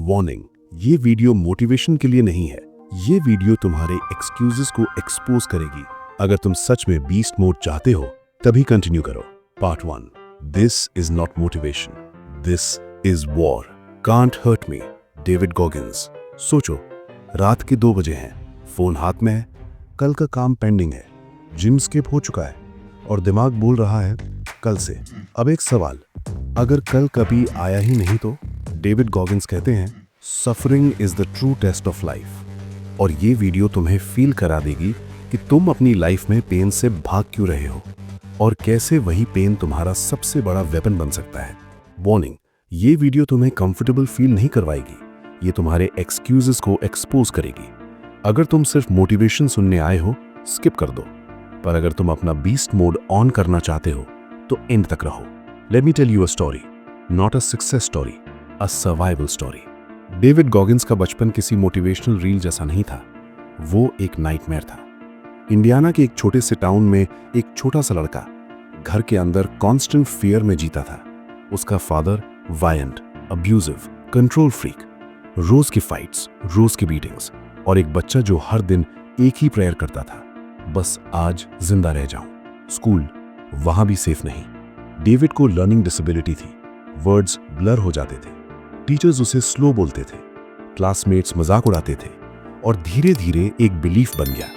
Warning, ये video motivation के लिए नहीं है। ये वीडियो तुम्हारे एक्सक्यूजेस को एक्सपोज करेगी। अगर तुम सच में बीस्ट मोड चाहते हो तभी कंटिन्यू करो। Part 1। This is not motivation, this is war. Can't hurt me, David Goggins. सोचो, रात के 2 बजे हैं, फोन हाथ में है, कल का काम पेंडिंग है, जिम स्किप हो चुका है और दिमाग बोल रहा है कल से। अब एक सवाल, अगर कल कभी आया ही नहीं तो? डेविड गॉगिंस कहते हैं suffering is the true test of life. और ये वीडियो तुम्हें फील करा देगी कि तुम अपनी लाइफ में पेन से भाग क्यों रहे हो और कैसे वही पेन तुम्हारा सबसे बड़ा वेपन बन सकता है। वार्निंग, ये वीडियो तुम्हें कंफर्टेबल फील नहीं करवाएगी, ये तुम्हारे एक्सक्यूजेस को एक्सपोज करेगी। अगर तुम सिर्फ मोटिवेशन सुनने आए हो स्किप कर दो, पर अगर तुम अपना बीस्ट मोड ऑन करना चाहते हो तो एंड तक रहो। Let me tell you a story, not a success story, a survival story. David Goggins का बचपन किसी मोटिवेशनल रील जैसा नहीं था, वो एक नाइटमेयर था। इंडियाना के एक छोटे से टाउन में एक छोटा सा लड़का घर के अंदर कांस्टेंट फियर में जीता था। उसका father violent, abusive, control freak, रोज की फाइट्स, रोज की बीटिंग्स, और एक बच्चा जो हर दिन एक ही प्रेयर करता था, बस आज जिंदा रह जाऊं। स्कूल वहां भी सेफ नहीं। डेविड को लर्निंग डिसेबिलिटी थी, वर्ड्स ब्लर हो जाते थे, टीचर्स उसे स्लो बोलते थे, क्लासमेट्स मजाक उड़ाते थे, और धीरे धीरे एक बिलीफ बन गया,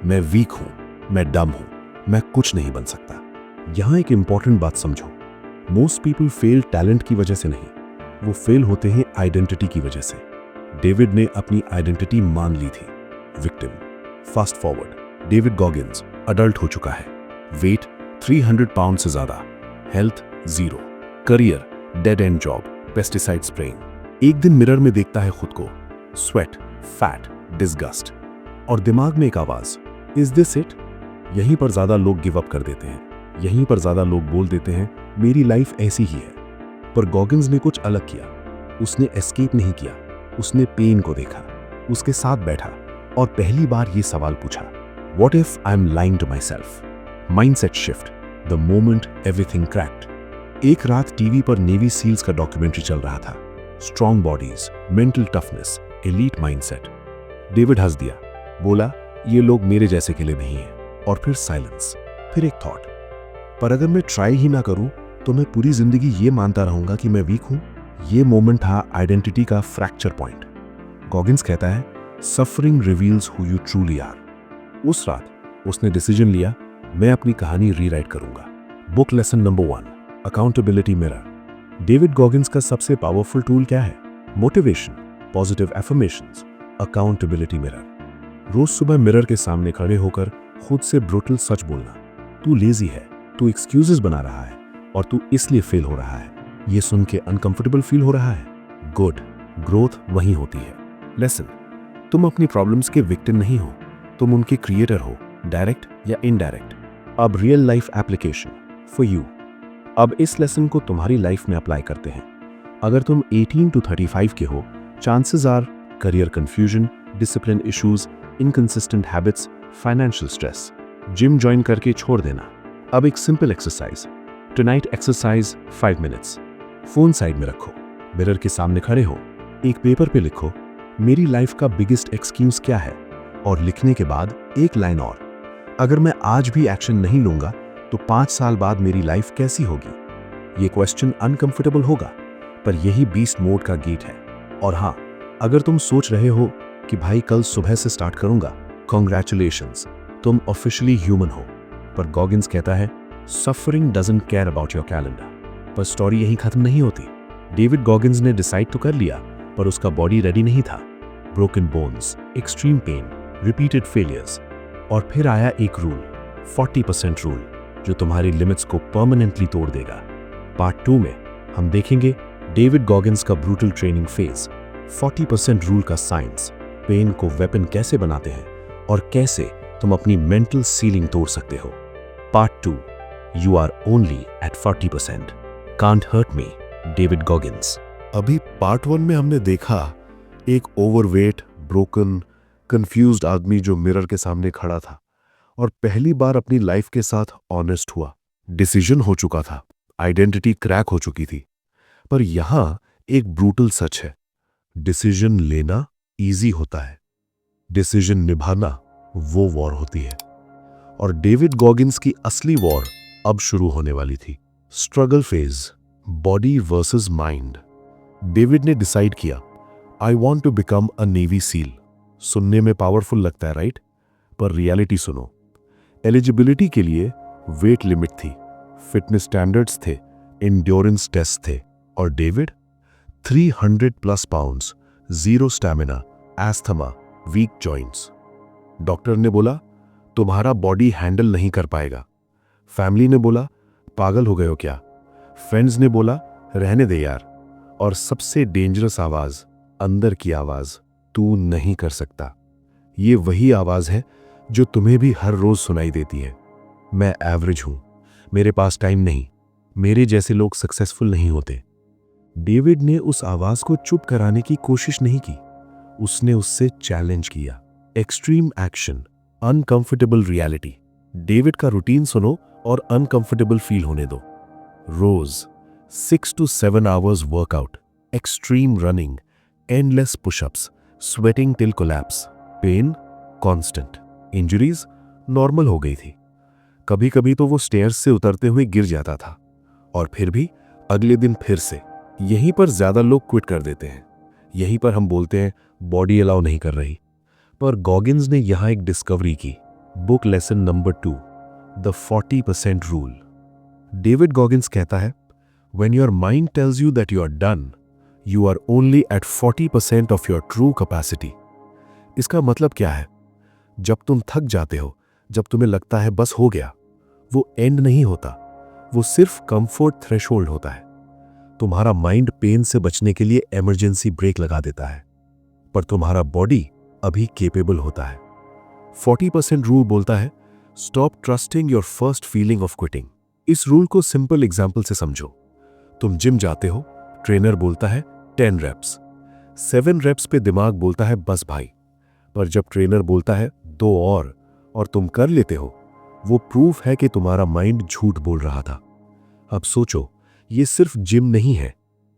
मैं वीक हूं, मैं डम हूं, मैं कुछ नहीं बन सकता। यहां एक इंपॉर्टेंट बात समझो, मोस्ट पीपल फेल टैलेंट की वजह से नहीं, वो फेल होते हैं आइडेंटिटी की वजह से। डेविड ने अपनी आइडेंटिटी मान ली थी, victim. Fast forward, David Goggins adult हो चुका है, वेट 300 पाउंड से ज्यादा, health 0, career dead and job, pesticide spraying. एक दिन मिरर में देखता है खुद को, स्वेट, फैट, डिस्गस्ट, और दिमाग में एक आवाज, इज दिस इट? यहीं पर ज्यादा लोग गिव अप कर देते हैं, यहीं पर ज्यादा लोग बोल देते हैं मेरी लाइफ ऐसी ही है। पर गॉगिंस ने कुछ अलग किया, उसने एस्केप नहीं किया, उसने पेन को देखा, उसके साथ बैठा और पहली बार ये सवाल पूछा, what if I am lying to myself? Mindset shift, the moment everything cracked. एक रात टीवी पर नेवी सील्स का डॉक्यूमेंट्री चल रहा था, strong bodies, mental toughness, elite mindset. David हंस दिया, बोला ये लोग मेरे जैसे के लिए नहीं है। और फिर साइलेंस, फिर एक थॉट, पर अगर मैं ट्राई ही ना करूं तो मैं पूरी जिंदगी ये मानता रहूंगा कि मैं वीक हूं। ये मोमेंट था आइडेंटिटी का फ्रैक्चर पॉइंट। गॉगिंस कहता है suffering reveals who you truly are. उस रात उसने डिसीजन लिया, मैं अपनी कहानी रीराइट करूंगा। Book lesson number 1, accountability mirror. David Goggins का सबसे पावरफुल टूल क्या है? Motivation, positive affirmations, accountability mirror. रोज सुबह मिरर के सामने खड़े होकर खुद से ब्रूटल सच बोलना, तू लेजी है, तू एक्सक्यूजेस बना रहा है और तू इसलिए फेल हो रहा है। ये सुन के अनकंफर्टेबल फील हो रहा है? गुड, ग्रोथ वहीं होती है। लेसन, तुम अपनी प्रॉब्लम्स के विक्टिम नहीं हो, तुम उनके क्रिएटर हो, डायरेक्ट या इनडायरेक्ट। अब real life application for you. अब इस लेसन को तुम्हारी लाइफ में अप्लाई करते हैं। अगर तुम 18 to 35 के हो, chances are career confusion, discipline issues, inconsistent habits, financial stress. Gym join करके छोड़ देना। अब एक simple exercise, tonight exercise 5 minutes. Phone side में रखो, मिरर के सामने खड़े हो, एक पेपर पे लिखो मेरी लाइफ का बिगेस्ट एक्सक्यूज क्या है, और लिखने के बाद एक लाइन और, अगर मैं आज भी एक्शन नहीं लूंगा तो 5 साल बाद मेरी लाइफ कैसी होगी? ये क्वेश्चन अनकंफर्टेबल होगा, पर यही बीस्ट मोड का गेट है। और हाँ, अगर तुम सोच रहे हो कि भाई कल सुबह से स्टार्ट करूंगा, कॉन्ग्रेचुलेशंस, तुम ऑफिशियली ह्यूमन हो। पर गॉगिंस कहता है suffering doesn't care about your calendar. पर स्टोरी यहीं खत्म नहीं होती। डेविड गॉगिंस ने डिसाइड तो कर लिया, पर उसका बॉडी रेडी नहीं था। Broken bones, extreme pain, repeated failures, और फिर आया एक रूल, 40% रूल, जो तुम्हारी लिमिट्स को परमानेंटली तोड़ देगा। पार्ट 2 में हम देखेंगे डेविड गॉगिंस का ब्रूटल ट्रेनिंग फेज, 40% रूल का साइंस, पेन को वेपन कैसे बनाते हैं और कैसे तुम अपनी मेंटल सीलिंग तोड़ सकते हो। Part 2, you are only at 40%, can't hurt me, David Goggins. अभी पार्ट 1 में हमने देखा एक ओवरवेट, ब्रोकन, कंफ्यूज्ड आदमी जो मिरर के सामने खड़ा था और पहली बार अपनी लाइफ के साथ ऑनेस्ट हुआ। डिसीजन हो चुका था, आइडेंटिटी क्रैक हो चुकी थी। पर यहां एक ब्रूटल सच है, डिसीजन लेना इजी होता है, डिसीजन निभाना वो वॉर होती है। और डेविड गॉगिंस की असली वॉर अब शुरू होने वाली थी। Struggle phase, body versus mind. David ने डिसाइड किया, I want to become a Navy SEAL. सुनने में पावरफुल लगता है राइट? पर रियलिटी सुनो। एलिजिबिलिटी के लिए वेट लिमिट थी, फिटनेस स्टैंडर्ड्स थे, इंड्योरेंस टेस्ट थे, और David 300+ pounds, zero stamina, asthma, weak joints. Doctor ने बोला तुम्हारा बॉडी हैंडल नहीं कर पाएगा। फैमिली ने बोला पागल हो गए हो क्या? फ्रेंड्स ने बोला रहने दे यार। और सबसे डेंजरस आवाज, अंदर की आवाज, तू नहीं कर सकता। ये वही आवाज है जो तुम्हें भी हर रोज सुनाई देती है। मैं एवरेज हूं, मेरे पास टाइम नहीं, मेरे जैसे लोग सक्सेसफुल नहीं होते। डेविड ने उस आवाज को चुप कराने की कोशिश नहीं की, उसने उससे चैलेंज किया। Extreme action, uncomfortable reality. David का रूटीन सुनो और अनकंफर्टेबल फील होने दो। रोज 6 to 7 hours workout, extreme running, endless pushups, sweating till collapse, pain constant, injuries normal हो गई थी। कभी कभी तो वो स्टेयर्स से उतरते हुए गिर जाता था, और फिर भी अगले दिन फिर से। यहीं पर ज्यादा लोग क्विट कर देते हैं, यहीं पर हम बोलते हैं बॉडी अलाउ नहीं कर रही। पर गॉगिंस ने यहां एक डिस्कवरी की। Book lesson number 2, the 40% rule. David Goggins कहता है, when your mind tells you that you are done, you are only at 40% of your true capacity. इसका मतलब क्या है? जब तुम थक जाते हो, जब तुम्हें लगता है बस हो गया, वो एंड नहीं होता, वो सिर्फ कंफर्ट थ्रेशोल्ड होता है। तुम्हारा माइंड पेन से बचने के लिए इमरजेंसी ब्रेक लगा देता है, पर तुम्हारा बॉडी अभी केपेबल होता है। 40% रूल बोलता है, stop trusting your first feeling of quitting. इस रूल को सिंपल एग्जाम्पल से समझो। तुम जिम जाते हो, ट्रेनर बोलता है 10 रेप्स, 7 रेप्स पे दिमाग बोलता है बस भाई। पर जब ट्रेनर बोलता है 2 और तुम कर लेते हो, वो प्रूफ है कि तुम्हारा माइंड झूठ बोल रहा था। अब सोचो, ये सिर्फ जिम नहीं है,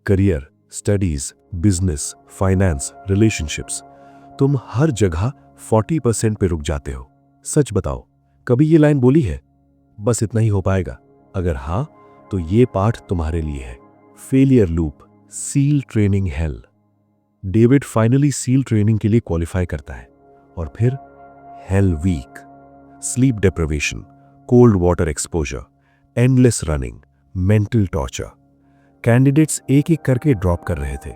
career, studies, business, finance, relationships, तुम हर जगह 40% पे रुक जाते हो। सच बताओ, कभी ये लाइन बोली है, बस इतना ही हो पाएगा? अगर हां, तो ये पाठ तुम्हारे लिए है। Failure loop, SEAL training hell. David finally SEAL training के लिए क्वालिफाई करता है, और फिर hell week, sleep deprivation, cold water exposure, endless running, mental torture. Candidates एक एक करके ड्रॉप कर रहे थे,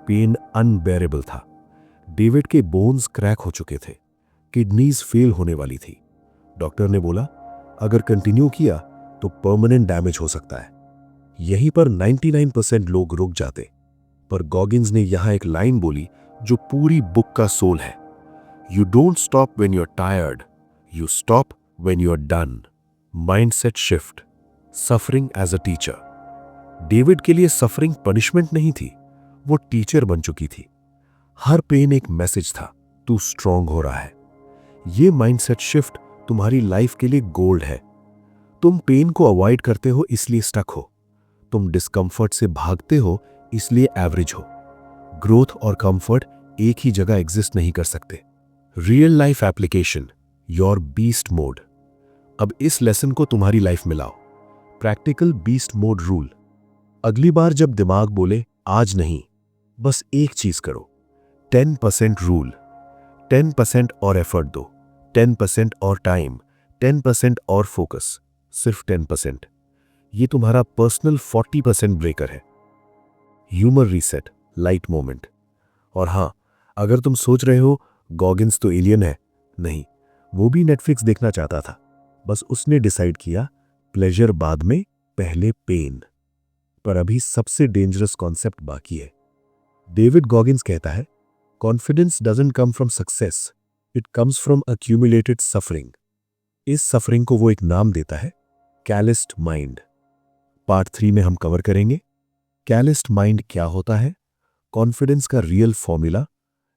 पेन अनबेरेबल था। डेविड के बोन्स क्रैक हो चुके थे, किडनीज फेल होने वाली थी। डॉक्टर ने बोला अगर कंटिन्यू किया तो परमानेंट डैमेज हो सकता है। यहीं पर 99% लोग रुक जाते, पर गॉगिंस ने यहां एक लाइन बोली जो पूरी बुक का सोल है। You don't stop when you are tired, you stop when you are done. Mindset shift, suffering as a teacher. David के लिए सफरिंग पनिशमेंट नहीं थी, वो टीचर बन चुकी थी। हर पेन एक मैसेज था, तू स्ट्रांग हो रहा है। ये माइंडसेट शिफ्ट तुम्हारी लाइफ के लिए गोल्ड है। तुम पेन को अवॉइड करते हो इसलिए स्टक हो, तुम डिस्कंफर्ट से भागते हो इसलिए एवरेज हो। ग्रोथ और कंफर्ट एक ही जगह एग्जिस्ट नहीं कर सकते। Real life application, your beast mode. अब इस लेसन को तुम्हारी लाइफ में लाओ। Practical beast mode rule. अगली बार जब दिमाग बोले आज नहीं, बस एक चीज करो। 10% रूल। 10% और एफर्ट दो, 10% और टाइम, 10% और फोकस, सिर्फ 10%। ये तुम्हारा पर्सनल 40% ब्रेकर है। Humour reset, light moment. और हां, अगर तुम सोच रहे हो गॉगिंस तो एलियन है, नहीं, वो भी नेटफ्लिक्स देखना चाहता था, बस उसने डिसाइड किया प्लेजर बाद में, पहले पेन। पर अभी सबसे डेंजरस कॉन्सेप्ट बाकी है। डेविड गॉगिंस कहता है, confidence doesn't come from success, it comes from accumulated suffering. इस सफरिंग को वो एक नाम देता है, कैलिस्ड माइंड। पार्ट 3 में हम कवर करेंगे कैलिस्ड माइंड क्या होता है, कॉन्फिडेंस का रियल फॉर्मूला,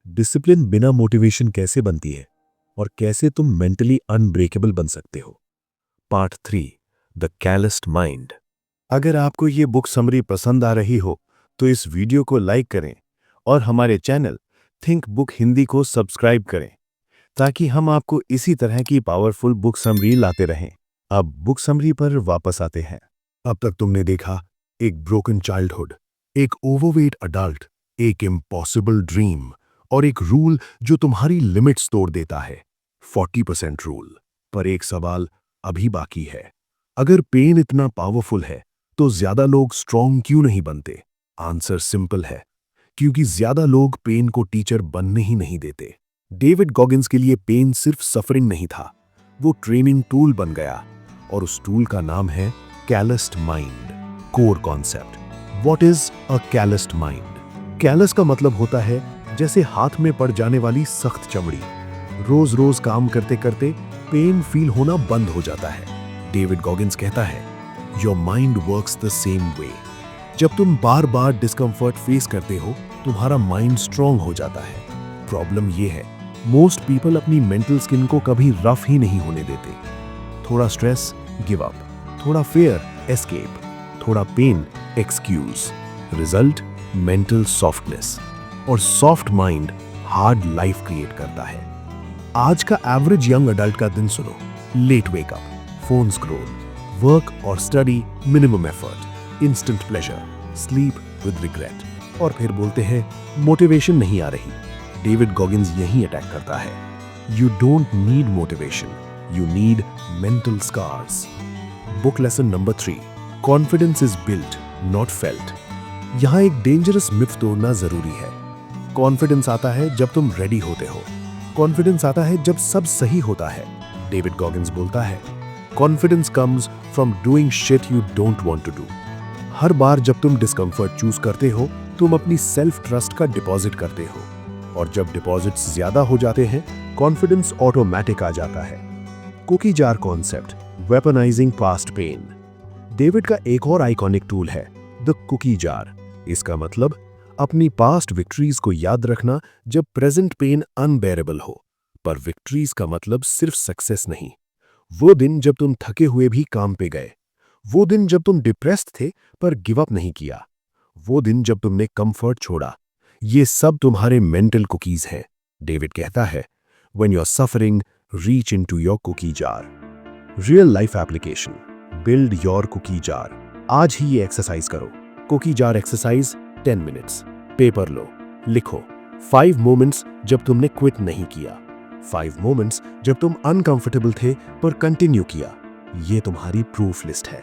डिसिप्लिन बिना मोटिवेशन कैसे बनती है, और कैसे तुम मेंटली अनब्रेकेबल बन सकते हो। Part 3, the callused mind. अगर आपको ये बुक समरी पसंद आ रही हो तो इस वीडियो को लाइक करें और हमारे चैनल थिंक बुक हिंदी को सब्सक्राइब करें ताकि हम आपको इसी तरह की पावरफुल बुक समरी लाते रहें। अब बुक समरी पर वापस आते हैं। अब तक तुमने देखा एक ब्रोकन चाइल्डहुड, एक ओवरवेट अडल्ट, एक इम्पॉसिबल ड्रीम और एक रूल जो तुम्हारी लिमिट्स तोड़ देता है, 40% रूल। पर एक सवाल अभी बाकी है। अगर पेन इतना पावरफुल है तो ज्यादा लोग स्ट्रॉन्ग क्यों नहीं बनते? आंसर सिंपल है, क्योंकि ज्यादा लोग पेन को टीचर बनने ही नहीं देते। डेविड गॉगिंस के लिए पेन सिर्फ सफरिंग नहीं था, वो ट्रेनिंग टूल बन गया और उस टूल का नाम है callused mind. Core concept, what is a callused mind? Callus का मतलब होता है जैसे हाथ में पड़ जाने वाली सख्त चमड़ी। रोज रोज काम करते करते पेन फील होना बंद हो जाता है। डेविड गॉगिंस कहता है, your mind works the same way. जब तुम बार बार डिस्कम्फर्ट फेस करते हो, तुम्हारा माइंड स्ट्रांग हो जाता है। प्रॉब्लम यह है, मोस्ट पीपल अपनी मेंटल स्किन को कभी रफ ही नहीं होने देते। थोड़ा स्ट्रेस, गिव अप, थोड़ा फेयर, एस्केप, थोड़ा pain, excuse. Result, mental softness. और soft mind hard life create करता है। आज का एवरेज यंग अडल्ट का दिन सुनो। Late wake up, phone scroll, work और study minimum effort, instant pleasure, sleep with regret. और फिर बोलते हैं मोटिवेशन नहीं आ रही। डेविड गॉगिंस यही अटैक करता है। You don't need motivation, you need mental scars. Book lesson number 3, confidence is built not felt. यहां एक डेंजरस मिथ तोड़ना जरूरी है। कॉन्फिडेंस आता है जब तुम रेडी होते हो। कॉन्फिडेंस आता है जब सब सही होता है। डेविड गॉगिंस बोलता है, confidence comes from doing shit you don't want to do. हर बार जब तुम डिस्कम्फर्ट चूज करते हो, तुम अपनी सेल्फ ट्रस्ट का डिपॉजिट करते हो। और जब डिपॉजिट्स ज्यादा हो जाते हैं, कॉन्फिडेंस ऑटोमेटिक आ जाता है। Cookie jar concept, weaponising past pain. David का एक और आइकॉनिक टूल है द कुकी जार। इसका मतलब अपनी पास्ट विक्ट्रीज को याद रखना जब प्रेजेंट पेन अनबेरेबल हो। पर विक्ट्रीज का मतलब सिर्फ सक्सेस नहीं। वो दिन जब तुम थके हुए भी काम पे गए, वो दिन जब तुम डिप्रेस्ड थे पर गिव अप नहीं किया, वो दिन जब तुमने कंफर्ट छोड़ा, ये सब तुम्हारे मेंटल कुकीज हैं। डेविड कहता है, when you are suffering, reach into your cookie jar. Real life application, build your cookie jar. आज ही ये एक्सरसाइज करो। Cookie jar exercise 10 minutes. Paper लो, लिखो 5 मोमेंट्स जब तुमने क्विट नहीं किया, 5 मोमेंट्स जब तुम अनकंफर्टेबल थे पर कंटिन्यू किया। ये तुम्हारी प्रूफ लिस्ट है।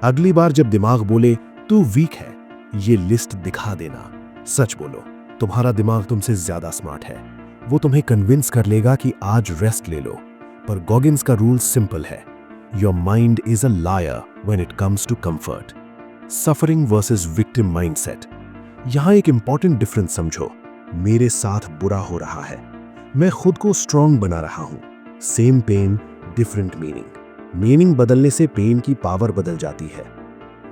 अगली बार जब दिमाग बोले तू वीक है, ये लिस्ट दिखा देना। सच बोलो, तुम्हारा दिमाग तुमसे ज्यादा स्मार्ट है। वो तुम्हें कन्विंस कर लेगा कि आज रेस्ट ले लो। पर गॉगिंस का रूल सिंपल है, your mind is a liar when it comes to comfort. Suffering versus victim mindset. यहां एक इंपॉर्टेंट डिफरेंस समझो। मेरे साथ बुरा हो रहा है, मैं खुद को स्ट्रांग बना रहा हूं। Same pain, different meaning. Meaning बदलने से पेन की पावर बदल जाती है।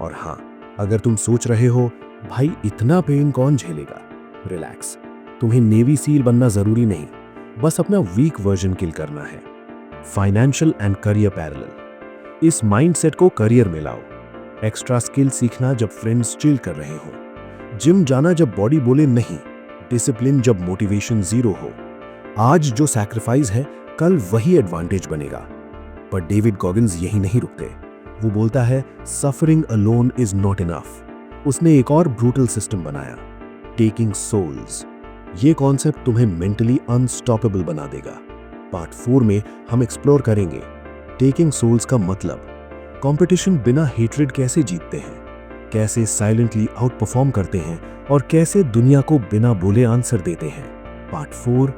और हां, अगर तुम सोच रहे हो भाई इतना पेन कौन झेलेगा, रिलैक्स। तुम्हें नेवी सील बनना जरूरी नहीं, बस अपना वीक वर्जन किल करना है। Financial and career parallel. इस माइंडसेट को करियर में लाओ। एक्स्ट्रा स्किल सीखना जब फ्रेंड्स चिल कर रहे हो, जिम जाना जब बॉडी बोले नहीं, डिसिप्लिन जब मोटिवेशन जीरो हो। आज जो सैक्रिफाइस है, कल वही एडवांटेज बनेगा। पर डेविड गॉगिंस यही नहीं रुकते। वो बोलता है, suffering alone is not enough. उसने एक और ब्रूटल सिस्टम बनाया, टेकिंग सोल्स। ये कॉन्सेप्ट तुम्हें मेंटली अनस्टॉपेबल बना देगा। पार्ट 4 में हम एक्सप्लोर करेंगे टेकिंग सोल्स का मतलब, कंपटीशन बिना हेट्रेड कैसे जीतते हैं, कैसे साइलेंटली आउट परफॉर्म करते हैं और कैसे दुनिया को बिना बोले आंसर देते हैं। Part 4,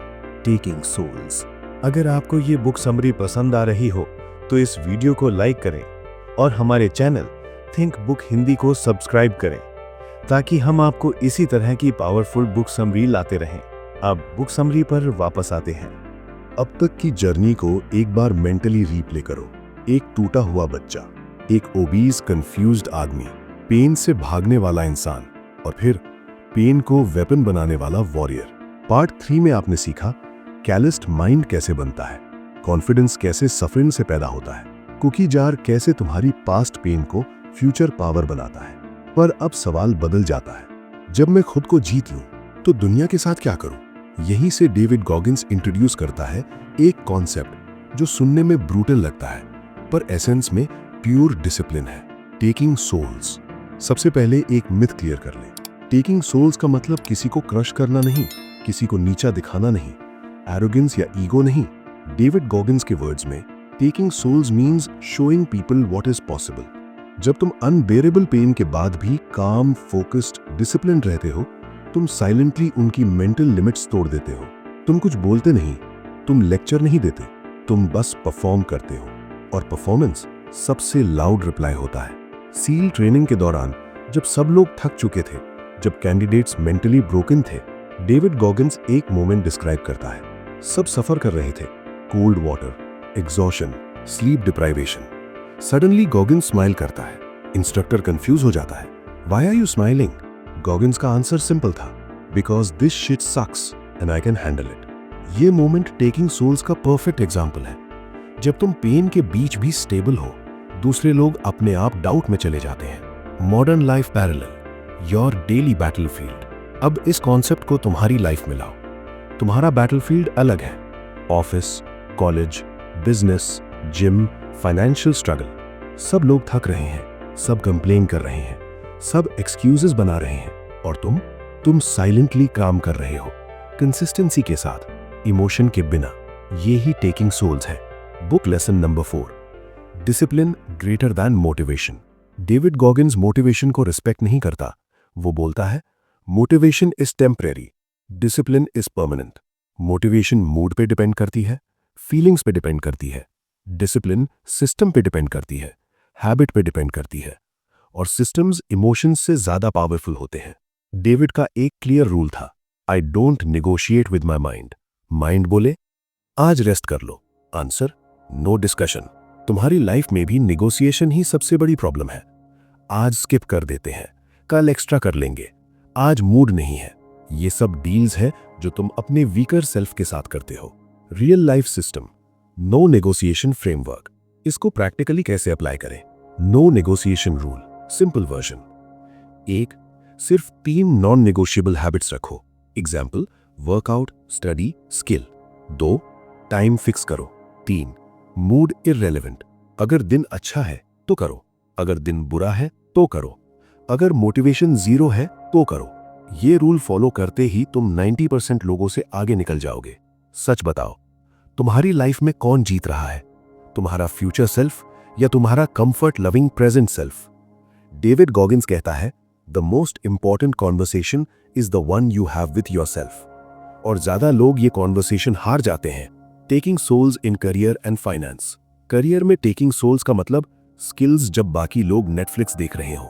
taking souls. अगर आपको ये बुक समरी पसंद आ रही हो तो इस वीडियो को लाइक करें और हमारे चैनल थिंक बुक हिंदी को सब्सक्राइब करें ताकि हम आपको इसी तरह की पावरफुल बुक समरी लाते रहें। अब बुक समरी पर वापस आते हैं। अब तक की जर्नी को एक बार मेंटली रीप्ले करो। एक टूटा हुआ बच्चा, एक ओबीज कंफ्यूज्ड आदमी, पेन से भागने वाला इंसान और फिर पेन को वेपन बनाने वाला वॉरियर। पार्ट 3 में आपने सीखा कैलिस्ड माइंड कैसे बनता है, कॉन्फिडेंस कैसे सफरिंग से पैदा होता है, कुकी जार कैसे तुम्हारी पास्ट पेन को फ्यूचर पावर बनाता है। पर अब सवाल बदल जाता है, जब मैं खुद को जीत लूं तो दुनिया के साथ क्या करूं? यहीं से डेविड गॉगिंस इंट्रोड्यूस करता है एक कॉन्सेप्ट जो सुनने में ब्रूटल लगता है पर एसेंस में प्योर डिसिप्लिन है, टेकिंग सोल्स। सबसे पहले एक मिथ क्लियर कर लें। टेकिंग सोल्स का मतलब किसी को क्रश करना नहीं, किसी को नीचा दिखाना नहीं, एरोगेंस या ईगो नहीं। डेविड गॉगिंस के वर्ड्स में taking souls means showing people what is possible. जब तुम अनबेरेबल पेन के बाद भी काम, फोकस्ड, डिसिप्लिन रहते हो, तुम साइलेंटली उनकी मेंटल लिमिट्स तोड़ देते हो। तुम कुछ बोलते नहीं, तुम लेक्चर नहीं देते, तुम बस परफॉर्म करते हो, और परफॉर्मेंस सबसे लाउड रिप्लाई होता है। सील ट्रेनिंग के दौरान जब सब लोग थक चुके थे, जब कैंडिडेट्स मेंटली ब्रोकन थे, डेविड गॉगिंस एक मोमेंट डिस्क्राइब करता है। सब सफर कर रहे थे, cold water, exhaustion, sleep deprivation. Suddenly Goggins smile करता है। इंस्ट्रक्टर कंफ्यूज हो जाता है, why are you smiling? Goggins का आंसर सिंपल था, because this shit sucks and I can handle it. ये मोमेंट टेकिंग सोल्स का परफेक्ट एग्जाम्पल है। जब तुम पेन के बीच भी स्टेबल हो, दूसरे लोग अपने आप डाउट में चले जाते हैं। Modern life parallel, your daily battlefield. अब इस कॉन्सेप्ट को तुम्हारी लाइफ में लाओ। तुम्हारा बैटलफील्ड अलग है। Office, college, business, gym, financial struggle. सब लोग थक रहे हैं, सब कंप्लेन कर रहे हैं, सब एक्सक्यूजेस बना रहे हैं, और तुम साइलेंटली काम कर रहे हो, कंसिस्टेंसी के साथ, इमोशन के बिना। ये ही टेकिंग सोल्स है। Book lesson number 4, discipline greater than motivation. David Goggins motivation को रिस्पेक्ट नहीं करता। वो बोलता है, motivation is temporary, discipline is permanent. Motivation mood पे डिपेंड करती है, फीलिंग्स पे डिपेंड करती है। डिसिप्लिन सिस्टम पे डिपेंड करती है, हैबिट पे डिपेंड करती है, और सिस्टम्स इमोशंस से ज्यादा पावरफुल होते हैं। डेविड का एक क्लियर रूल था, I don't negotiate with my mind. Mind बोले आज रेस्ट कर लो, आंसर नो डिस्कशन। तुम्हारी लाइफ में भी नेगोशिएशन ही सबसे बड़ी प्रॉब्लम है। आज स्किप कर देते हैं, कल एक्स्ट्रा कर लेंगे, आज मूड नहीं है। ये सब डील्स है जो तुम अपने वीकर सेल्फ के साथ करते हो। Real life system, no negotiation framework. इसको प्रैक्टिकली कैसे अप्लाई करें? No negotiation rule, simple version. 1, सिर्फ 3 नॉन नेगोशिएबल हैबिट्स रखो। Example, workout, study, skill. 2, time fix करो। 3, मूड इररेलेवेंट। अगर दिन अच्छा है तो करो, अगर दिन बुरा है तो करो, अगर मोटिवेशन 0 है तो करो। ये रूल फॉलो करते ही तुम 90% लोगों से आगे निकल जाओगे। सच बताओ, तुम्हारी लाइफ में कौन जीत रहा है? तुम्हारा फ्यूचर सेल्फ या तुम्हारा comfort loving present self? David Goggins कहता है, the most important conversation is the one you have with yourself. और ज्यादा लोग ये कॉन्वर्सेशन हार जाते हैं। Taking souls in career and finance. Career में टेकिंग सोल्स का मतलब स्किल्स जब बाकी लोग नेटफ्लिक्स देख रहे हो,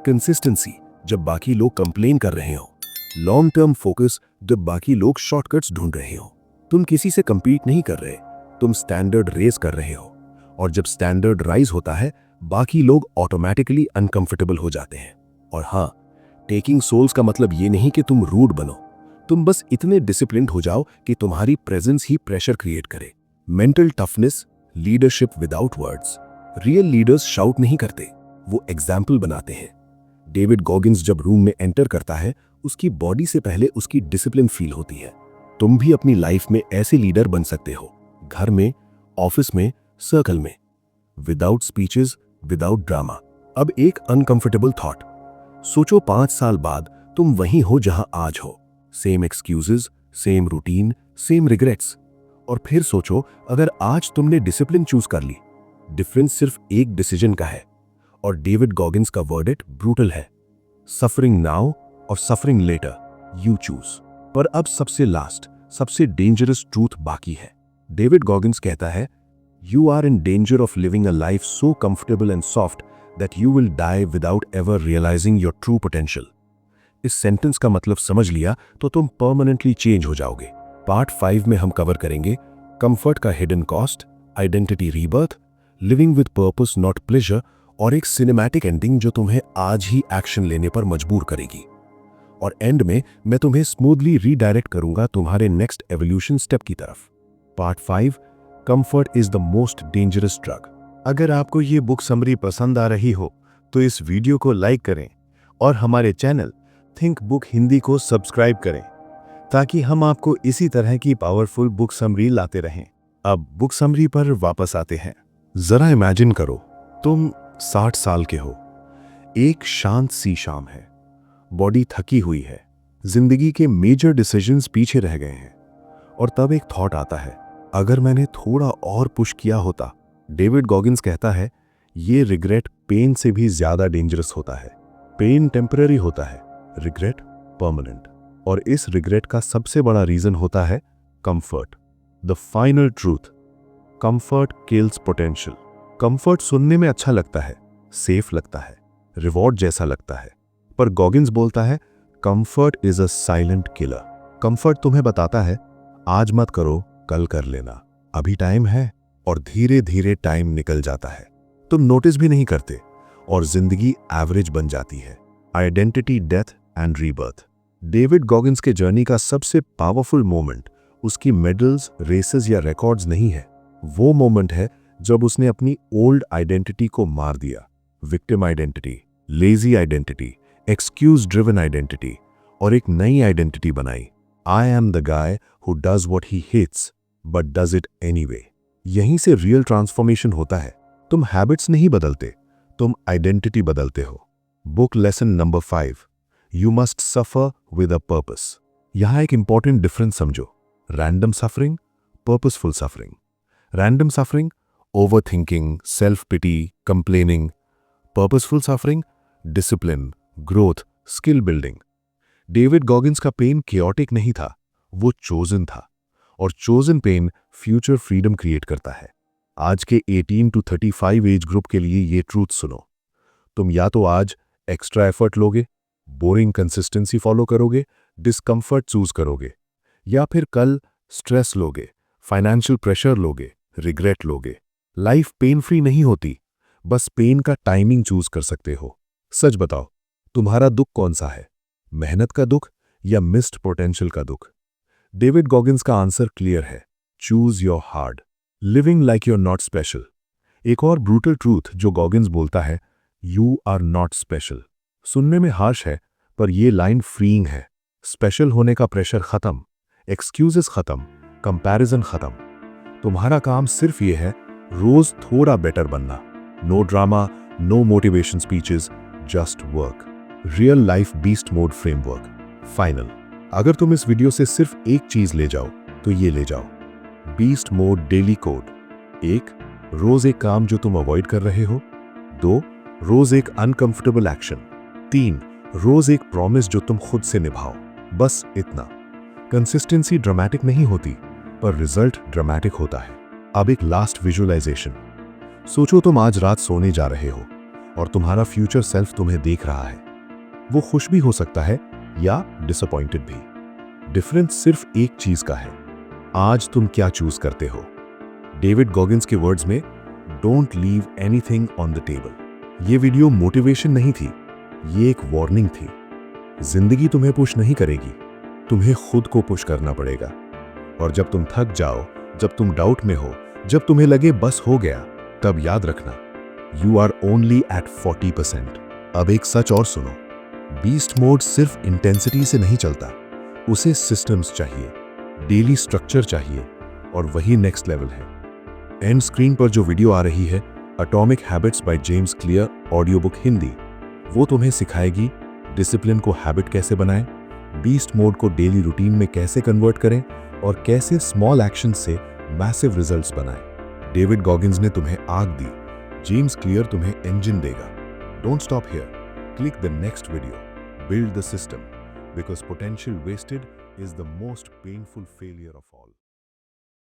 कंसिस्टेंसी जब बाकी लोग कंप्लेन कर रहे हो, लॉन्ग टर्म फोकस जब बाकी लोग शॉर्टकट्स ढूंढ रहे हो। तुम किसी से कंपीट नहीं कर रहे, तुम स्टैंडर्ड रेस कर रहे हो, और जब स्टैंडर्ड राइज होता है, बाकी लोग ऑटोमेटिकली अनकंफर्टेबल हो जाते हैं। और हाँ, टेकिंग सोल्स का मतलब ये नहीं कि तुम रूड बनो, तुम बस इतने डिसिप्लिन्ड हो जाओ कि तुम्हारी प्रेजेंस ही प्रेशर क्रिएट करे। Mental toughness, leadership without words. Real leaders shout नहीं करते, वो एग्जाम्पल बनाते हैं। डेविड गॉगिंस जब रूम में एंटर करता है, उसकी बॉडी से पहले उसकी डिसिप्लिन फील होती है। तुम भी अपनी लाइफ में ऐसे लीडर बन सकते हो, घर में, ऑफिस में, सर्कल में, विदाउट स्पीचेस, विदाउट ड्रामा। अब एक अनकंफर्टेबल थॉट, सोचो 5 साल बाद तुम वहीं हो जहां आज हो, same excuses, same routine, same regrets. और फिर सोचो अगर आज तुमने डिसिप्लिन चूज कर ली। डिफरेंस सिर्फ एक डिसीजन का है, और डेविड गॉगिंस का वर्डिक्ट ब्रूटल है, सफरिंग नाउ और सफरिंग लेटर, यू चूज। पर अब सबसे लास्ट, सबसे डेंजरस ट्रूथ बाकी है। डेविड गॉगिंस कहता है, you are in danger of living a life so comfortable and soft that you will die without ever realising your true potential. इस sentence का मतलब समझ लिया तो तुम परमानेंटली चेंज हो जाओगे। पार्ट 5 में हम कवर करेंगे कंफर्ट का hidden cost, identity rebirth, living with purpose not pleasure, और एक सिनेमैटिक एंडिंग जो तुम्हें आज ही एक्शन लेने पर मजबूर करेगी। और एंड में मैं तुम्हें स्मूथली रीडायरेक्ट करूंगा तुम्हारे नेक्स्ट एवोल्यूशन स्टेप की तरफ। Part 5, comfort is the most dangerous drug. अगर आपको ये बुक समरी पसंद आ रही हो तो इस वीडियो को लाइक करें और हमारे चैनल थिंक बुक हिंदी को सब्सक्राइब करें। ताकि हम आपको इसी तरह की पावरफुल बुक समरी लाते रहें। अब बुक समरी पर वापस आते हैं। जरा इमेजिन करो, तुम 60 साल के हो, एक शांत सी शाम है, बॉडी थकी हुई है, जिंदगी के मेजर डिसीजंस पीछे रह गए हैं, और तब एक थॉट आता है, अगर मैंने थोड़ा और पुश किया होता। डेविड गॉगिंस कहता है, ये रिग्रेट पेन से भी ज्यादा डेंजरस होता है। पेन टेम्पररी होता है, रिग्रेट परमानेंट। और इस रिग्रेट का सबसे बड़ा रीजन होता है comfort. The final truth, comfort kills potential. Comfort सुनने में अच्छा लगता है, सेफ लगता है, रिवॉर्ड जैसा लगता है, पर गॉगिंस बोलता है comfort is a silent killer. Comfort तुम्हें बताता है आज मत करो, कल कर लेना, अभी टाइम है, और धीरे धीरे टाइम निकल जाता है, तुम नोटिस भी नहीं करते, और जिंदगी एवरेज बन जाती है। Identity, death and rebirth. David Goggins के जर्नी का सबसे पावरफुल मोमेंट उसकी मेडल्स, रेसेस या रिकॉर्ड्स नहीं है। वो मोमेंट है जब उसने अपनी ओल्ड आइडेंटिटी को मार दिया। Victim identity, lazy identity, excuse driven identity, और एक नई आइडेंटिटी बनाई। I am the guy who does what he hates but does it anyway. यहीं से रियल ट्रांसफॉर्मेशन होता है। तुम हैबिट्स नहीं बदलते, तुम आइडेंटिटी बदलते हो। Book lesson number 5, you must suffer with a purpose. यहां एक इंपॉर्टेंट डिफरेंस समझो, random suffering, purposeful suffering. Random suffering, overthinking, self pity, complaining. Purposeful suffering, discipline, growth, skill building. David Goggins का pain chaotic नहीं था, वो chosen था, और chosen pain future freedom create करता है। आज के 18 to 35 एज ग्रुप के लिए ये ट्रूथ सुनो, तुम या तो आज एक्स्ट्रा एफर्ट लोगे, बोरिंग कंसिस्टेंसी फॉलो करोगे, डिस्कंफर्ट चूज करोगे, या फिर कल स्ट्रेस लोगे, फाइनेंशियल प्रेशर लोगे, रिग्रेट लोगे। लाइफ पेन फ्री नहीं होती, बस पेन का टाइमिंग चूज कर सकते हो। सच बताओ, तुम्हारा दुख कौन सा है, मेहनत का दुख या मिस्ड पोटेंशियल का दुख? डेविड गॉगिंस का आंसर क्लियर है, choose your hard. Living like you're not special. एक और ब्रूटल ट्रूथ जो गॉगिंस बोलता है, यू आर नॉट स्पेशल। सुनने में हार्श है, पर यह लाइन फ्रीइंग है। स्पेशल होने का प्रेशर खत्म, एक्सक्यूजेस खत्म, कंपैरिजन खत्म। तुम्हारा काम सिर्फ यह है, रोज थोड़ा बेटर बनना। No drama, no motivation speeches, just work. Real life beast mode framework. Final, अगर तुम इस वीडियो से सिर्फ एक चीज ले जाओ तो ये ले जाओ, बीस्ट मोड डेली कोड। 1, रोज एक काम जो तुम अवॉइड कर रहे हो। 2, रोज एक अनकंफर्टेबल एक्शन। 3, रोज एक प्रॉमिस जो तुम खुद से निभाओ। बस इतना। कंसिस्टेंसी ड्रामेटिक नहीं होती, पर रिजल्ट ड्रामेटिक होता है। अब एक लास्ट विजुअलाइजेशन। सोचो तुम आज रात सोने जा रहे हो और तुम्हारा फ्यूचर सेल्फ तुम्हें देख रहा है। वो खुश भी हो सकता है या डिसअपॉइंटेड भी। डिफरेंस सिर्फ एक चीज का है, आज तुम क्या चूज करते हो। डेविड गॉगिंस के वर्ड्स में, don't leave anything on the table. ये वीडियो मोटिवेशन नहीं थी, ये एक वार्निंग थी। जिंदगी तुम्हें पुश नहीं करेगी, तुम्हें खुद को पुश करना पड़ेगा। और जब तुम थक जाओ, जब तुम डाउट में हो, जब तुम्हें लगे बस हो गया, तब याद रखना, यू आर ओनली एट 40%। अब एक सच और सुनो, बीस्ट मोड सिर्फ इंटेंसिटी से नहीं चलता, उसे सिस्टम्स चाहिए, डेली स्ट्रक्चर चाहिए, और वही नेक्स्ट लेवल है। एंड स्क्रीन पर जो वीडियो आ रही है, atomic habits by James clear, audio book Hindi, वो तुम्हें सिखाएगी डिसिप्लिन को हैबिट कैसे बनाएं, बीस्ट मोड को डेली रूटीन में कैसे कन्वर्ट करें, और कैसे स्मॉल एक्शन से मैसिव रिजल्ट्स बनाएं। डेविड गॉगिंस ने तुम्हें आग दी, जेम्स क्लियर तुम्हें इंजन देगा। Don't stop here, click the next video, build the system, because potential wasted is the most painful failure of all.